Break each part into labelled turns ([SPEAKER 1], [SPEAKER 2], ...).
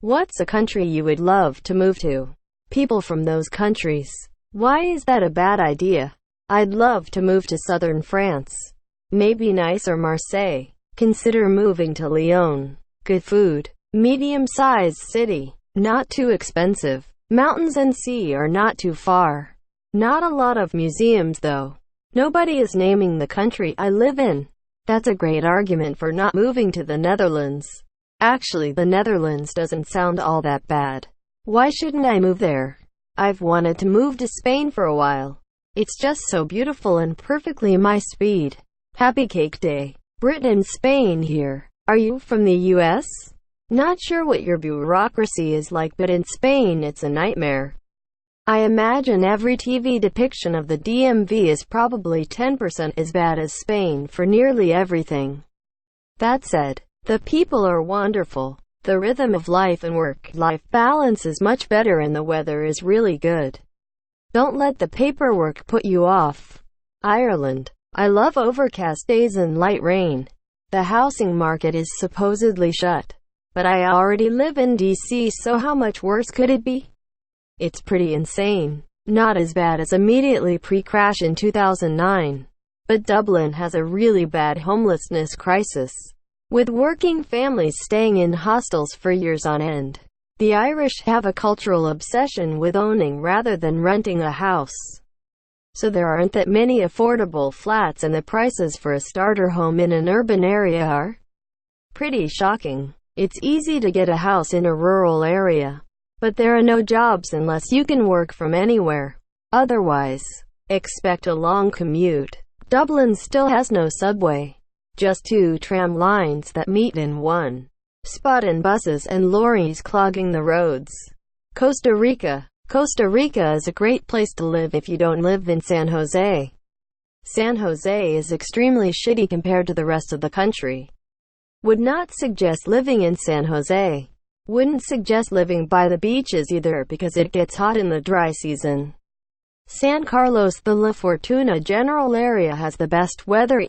[SPEAKER 1] What's a country you would love to move to? People from those countries. Why is that a bad idea? I'd love to move to southern France. Maybe Nice or Marseille. Consider moving to Lyon. Good food. Medium-sized city. Not too expensive. Mountains and sea are not too far. Not a lot of museums though. Nobody is naming the country I live in. That's a great argument for not moving to the Netherlands. Actually, the Netherlands doesn't sound all that bad. Why shouldn't I move there? I've wanted to move to Spain for a while. It's just so beautiful and perfectly my speed. Happy Cake Day. Britain, Spain here. Are you from the US? Not sure what your bureaucracy is like, but in Spain it's a nightmare. I imagine every TV depiction of the DMV is probably 10% as bad as Spain for nearly everything. That said, the people are wonderful. The rhythm of life and work-life balance is much better and the weather is really good. Don't let the paperwork put you off. Ireland. I love overcast days and light rain. The housing market is supposedly shut. But I already live in DC, so how much worse could it be? It's pretty insane. Not as bad as immediately pre-crash in 2009. But Dublin has a really bad homelessness crisis, with working families staying in hostels for years on end. The Irish have a cultural obsession with owning rather than renting a house. So there aren't that many affordable flats, and the prices for a starter home in an urban area are pretty shocking. It's easy to get a house in a rural area, but there are no jobs unless you can work from anywhere. Otherwise, expect a long commute. Dublin still has no subway. Just 2 tram lines that meet in one spot, and buses and lorries clogging the roads. Costa Rica. Costa Rica is a great place to live if you don't live in San Jose. San Jose is extremely shitty compared to the rest of the country. Would not suggest living in San Jose. Wouldn't suggest living by the beaches either because it gets hot in the dry season. San Carlos, the La Fortuna general area, has the best weather.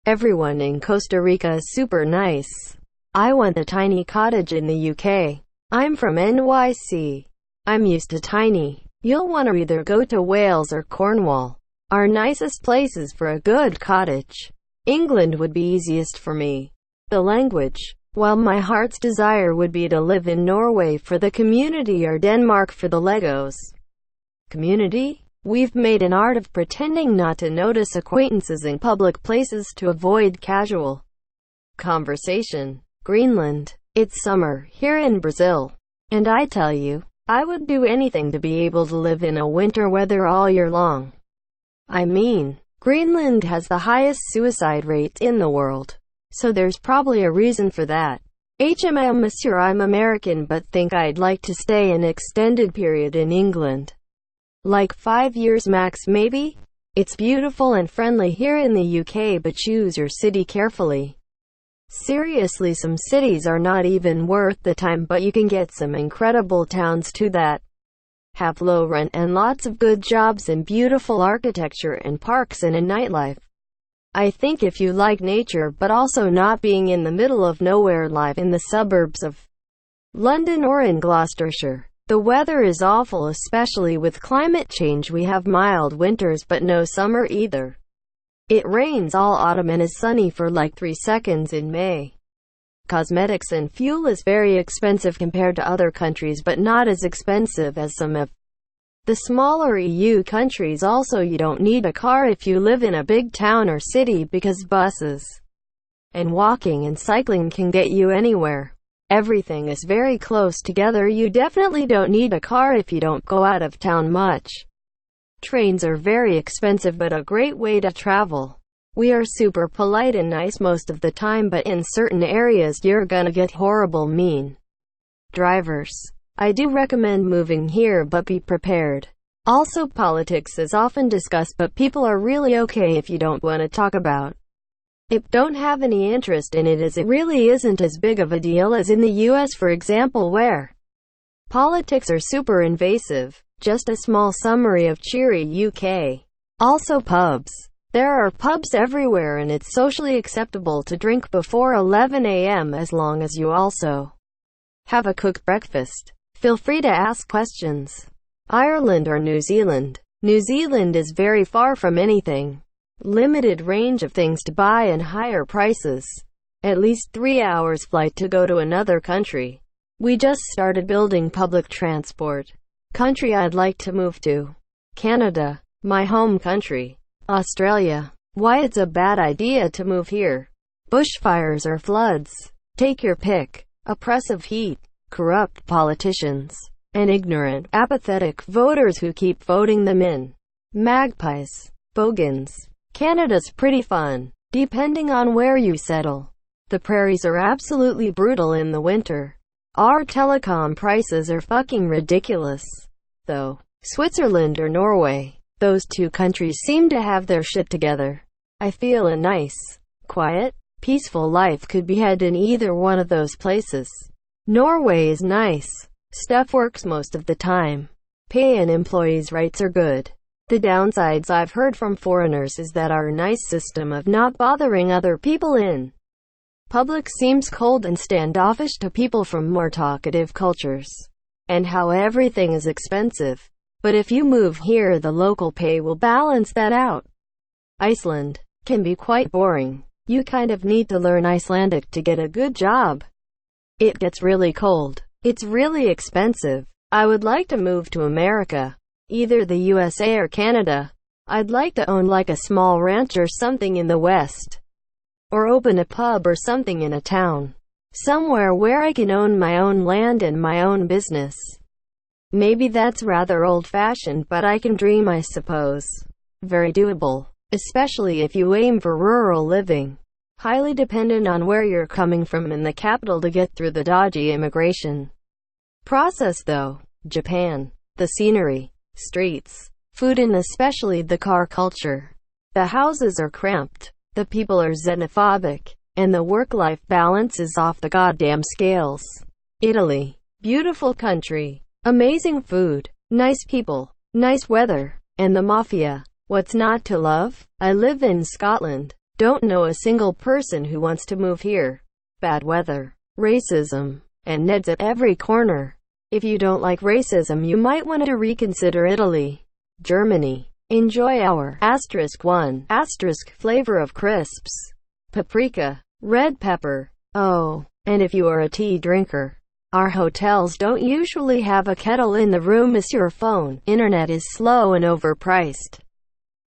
[SPEAKER 1] Everyone in Costa Rica is super nice. I want a tiny cottage in the UK. I'm from NYC. I'm used to tiny. You'll want to either go to Wales or Cornwall. Our nicest places for a good cottage. England would be easiest for me. The language. While my heart's desire would be to live in Norway for the community or Denmark for the Legos community. We've made an art of pretending not to notice acquaintances in public places to avoid casual conversation. Greenland. It's summer here in Brazil. And I tell you, I would do anything to be able to live in a winter weather all year long. I mean, Greenland has the highest suicide rate in the world. So there's probably a reason for that. Monsieur, I'm American but think I'd like to stay an extended period in England. Like 5 years max maybe? It's beautiful and friendly here in the UK, but choose your city carefully. Seriously, some cities are not even worth the time, but you can get some incredible towns too that have low rent and lots of good jobs and beautiful architecture and parks and a nightlife. I think if you like nature but also not being in the middle of nowhere, live in the suburbs of London or in Gloucestershire. The weather is awful, especially with climate change. We have mild winters but no summer either. It rains all autumn and is sunny for like 3 seconds in May. Cosmetics and fuel is very expensive compared to other countries, but not as expensive as some of the smaller EU countries. Also, you don't need a car if you live in a big town or city because buses and walking and cycling can get you anywhere. Everything is very close together. You definitely don't need a car if you don't go out of town much. Trains are very expensive but a great way to travel. We are super polite and nice most of the time, but in certain areas you're gonna get horrible mean drivers. I do recommend moving here, but be prepared. Also, politics is often discussed, but people are really okay if you don't want to talk about it. Don't have any interest in it, as it really isn't as big of a deal as in the US, for example, where politics are super invasive. Just a small summary of cheery UK. Also, pubs. There are pubs everywhere and it's socially acceptable to drink before 11 a.m. as long as you also Have a cooked breakfast. Feel free to ask questions. Ireland or New Zealand? New Zealand is very far from anything. Limited range of things to buy and higher prices. At least 3 hours flight to go to another country. We just started building public transport. Country I'd like to move to. Canada, my home country. Australia. Why it's a bad idea to move here. Bushfires or floods. Take your pick. Oppressive heat. Corrupt politicians. And ignorant, apathetic voters who keep voting them in. Magpies. Bogans. Canada's pretty fun, depending on where you settle. The prairies are absolutely brutal in the winter. Our telecom prices are fucking ridiculous, though. Switzerland or Norway. Those two countries seem to have their shit together. I feel a nice, quiet, peaceful life could be had in either one of those places. Norway is nice. Stuff works most of the time. Pay and employees' rights are good. The downsides I've heard from foreigners is that our nice system of not bothering other people in public seems cold and standoffish to people from more talkative cultures, and how everything is expensive. But if you move here, the local pay will balance that out. Iceland can be quite boring. You kind of need to learn Icelandic to get a good job. It gets really cold. It's really expensive. I would like to move to America. Either the USA or Canada. I'd like to own like a small ranch or something in the West. Or open a pub or something in a town. Somewhere where I can own my own land and my own business. Maybe that's rather old-fashioned, but I can dream, I suppose. Very doable. Especially if you aim for rural living. Highly dependent on where you're coming from in the capital to get through the dodgy immigration process though. Japan. The scenery. Streets, food, and especially the car culture. The houses are cramped, the people are xenophobic, and the work-life balance is off the goddamn scales. Italy. Beautiful country. Amazing food. Nice people. Nice weather. And the mafia. What's not to love? I live in Scotland. Don't know a single person who wants to move here. Bad weather. Racism. And Neds at every corner. If you don't like racism, you might want to reconsider Italy. Germany. Enjoy our *1 flavor of crisps. Paprika. Red pepper. Oh, and if you are a tea drinker. Our hotels don't usually have a kettle in the room as your phone. Internet is slow and overpriced.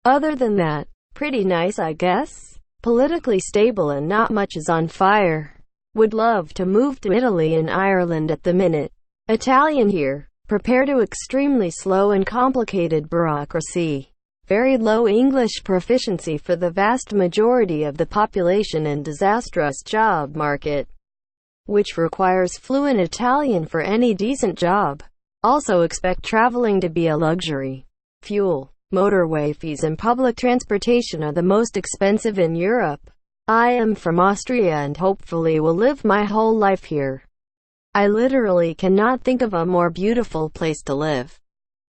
[SPEAKER 1] Other than that, pretty nice, I guess. Politically stable and not much is on fire. Would love to move to Italy and Ireland at the minute. Italian here. Prepare to extremely slow and complicated bureaucracy. Very low English proficiency for the vast majority of the population and disastrous job market, which requires fluent Italian for any decent job. Also expect traveling to be a luxury. Fuel, motorway fees and public transportation are the most expensive in Europe. I am from Austria and hopefully will live my whole life here. I literally cannot think of a more beautiful place to live.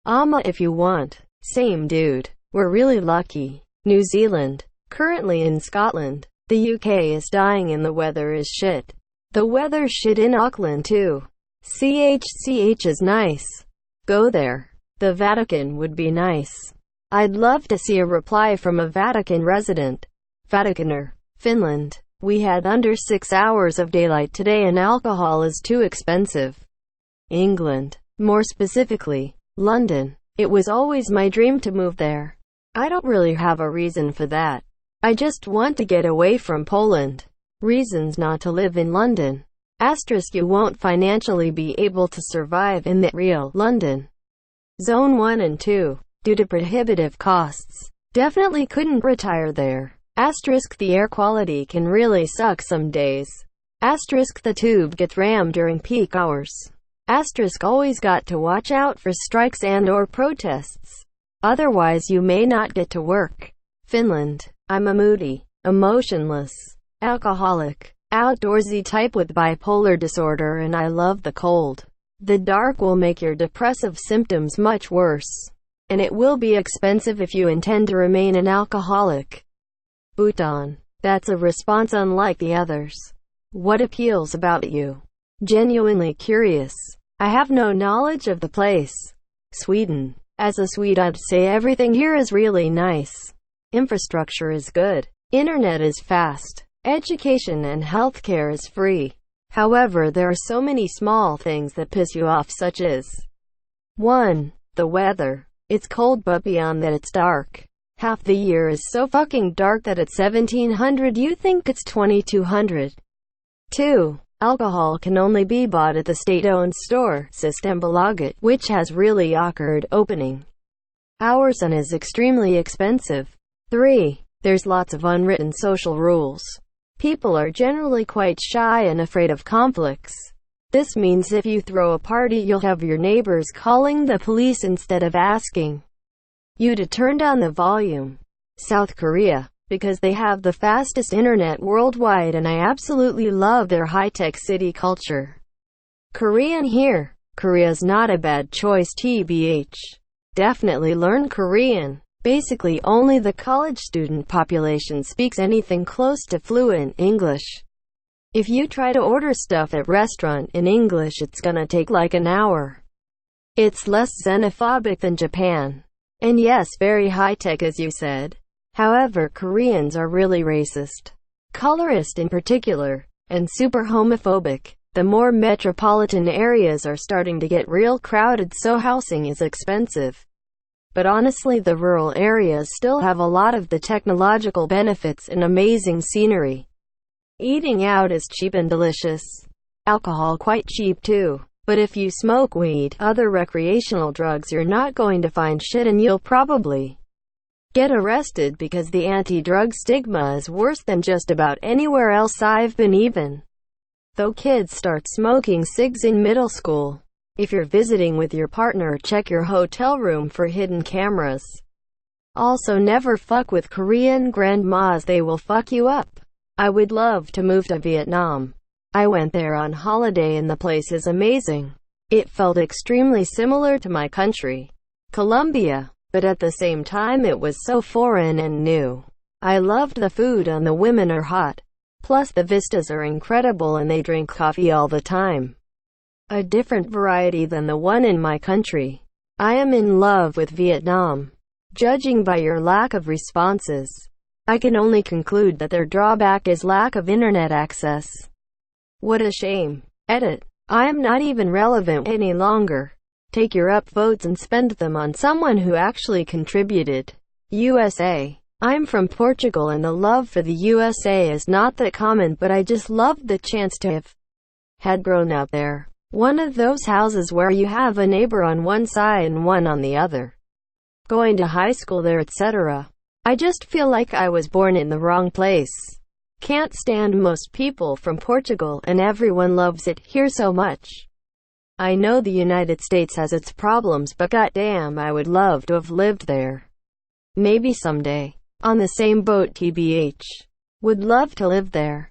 [SPEAKER 1] If you want. Same dude. We're really lucky. New Zealand. Currently in Scotland. The UK is dying and the weather is shit. The weather's shit in Auckland too. CHCH is nice. Go there. The Vatican would be nice. I'd love to see a reply from a Vatican resident. Vaticaner. Finland. We had under 6 hours of daylight today and alcohol is too expensive. England. More specifically, London. It was always my dream to move there. I don't really have a reason for that. I just want to get away from Poland. Reasons not to live in London. You won't financially be able to survive in the real London. Zone 1 and 2. Due to prohibitive costs. Definitely couldn't retire there. The air quality can really suck some days. The tube gets rammed during peak hours. Always got to watch out for strikes and or protests. Otherwise you may not get to work. Finland. I'm a moody, emotionless, alcoholic, outdoorsy type with bipolar disorder and I love the cold. The dark will make your depressive symptoms much worse. And it will be expensive if you intend to remain an alcoholic. Bhutan. That's a response unlike the others. What appeals about you? Genuinely curious. I have no knowledge of the place. Sweden. As a Swede, I'd say everything here is really nice. Infrastructure is good. Internet is fast. Education and healthcare is free. However, there are so many small things that piss you off, such as 1. The weather. It's cold, but beyond that it's dark. Half the year is so fucking dark that at 1700 you think it's 2200. 2. Alcohol can only be bought at the state-owned store, Systembolaget, which has really awkward opening hours and is extremely expensive. 3. There's lots of unwritten social rules. People are generally quite shy and afraid of conflicts. This means if you throw a party, you'll have your neighbors calling the police instead of asking you to turn down the volume. South Korea. Because they have the fastest internet worldwide and I absolutely love their high-tech city culture. Korean here. Korea's not a bad choice tbh. Definitely learn Korean. Basically only the college student population speaks anything close to fluent English. If you try to order stuff at restaurant in English, it's gonna take like an hour. It's less xenophobic than Japan. And yes, very high-tech as you said. However, Koreans are really racist, colorist in particular, and super homophobic. The more metropolitan areas are starting to get real crowded, so housing is expensive. But honestly, the rural areas still have a lot of the technological benefits and amazing scenery. Eating out is cheap and delicious. Alcohol quite cheap too. But if you smoke weed, other recreational drugs, you're not going to find shit and you'll probably get arrested because the anti-drug stigma is worse than just about anywhere else I've been, even though kids start smoking cigs in middle school. If you're visiting with your partner, check your hotel room for hidden cameras. Also, never fuck with Korean grandmas, they will fuck you up. I would love to move to Vietnam. I went there on holiday and the place is amazing. It felt extremely similar to my country, Colombia. But at the same time it was so foreign and new. I loved the food and the women are hot. Plus the vistas are incredible and they drink coffee all the time. A different variety than the one in my country. I am in love with Vietnam. Judging by your lack of responses, I can only conclude that their drawback is lack of internet access. What a shame. Edit. I am not even relevant any longer. Take your upvotes and spend them on someone who actually contributed. USA. I'm from Portugal and the love for the USA is not that common, but I just loved the chance to have had grown up there. One of those houses where you have a neighbor on one side and one on the other. Going to high school there, etc. I just feel like I was born in the wrong place. Can't stand most people from Portugal and everyone loves it here so much. I know the United States has its problems, but goddamn, I would love to have lived there. Maybe someday. On the same boat tbh. Would love to live there.